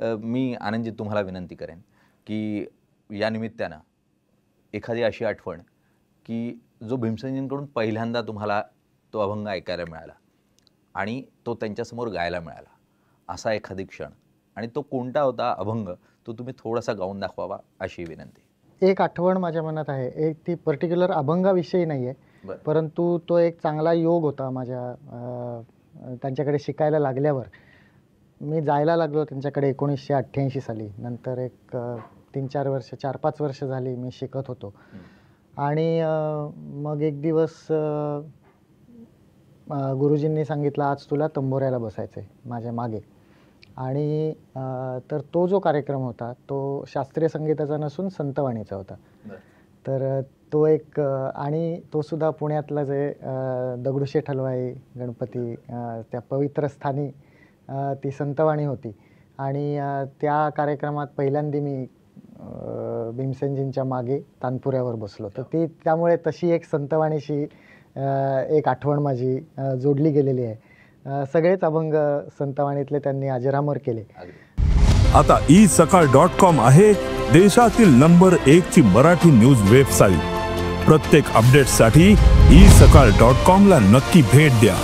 मी आनंदजी तुम्हाला विनंती करेन की या निमित्तानं एखादी अशी आठवण की जो भीमसेनजींकडून पहिल्यांदा तुम्हाला तो अभंग ऐकायला मिळाला आणि तो त्यांच्यासमोर गायला मिळाला, असा एखादी क्षण, आणि तो कोणता होता अभंग, तो तुम्ही थोडासा गाऊन दाखवावा अशी विनंती. एक आठवण माझ्या मनात आहे. एक ती पर्टिक्युलर अभंगाविषयी नाही आहे, परंतु तो एक चांगला योग होता माझ्या त्यांच्याकडे शिकायला लागल्यावर. मी जायला लागलो त्यांच्याकडे 1988 साली. नंतर एक 3-4 वर्ष 4-5 वर्ष झाली मी शिकत होतो. आणि मग एक दिवस गुरुजींनी सांगितलं, आज तुला तंबोऱ्याला बसायचं आहे माझ्या मागे. आणि तर तो जो कार्यक्रम होता तो शास्त्रीय संगीताचा नसून संतवाणीचा होता. तर तो एक आणि तो सुद्धा पुण्यातला जे दगडूशेठ हलवाई गणपती त्या पवित्र स्थानी ती संतवाणी होती. आणि त्या कार्यक्रमात पहिल्यांदा मी भीमसेनजींच्या मागे तानपुऱ्यावर बसलो. तर ती त्यामुळे तशी एक संतवाणीशी एक आठवण माझी जोडली गेलेली आहे. सगळेच अभंग संतवाणीतले त्यांनी अजरामर केले. आता isakal.com आहे देशातील नंबर 1 ची मराठी न्यूज वेबसाईट. प्रत्येक अपडेटसाठी isakal.com ला नक्की भेट द्या.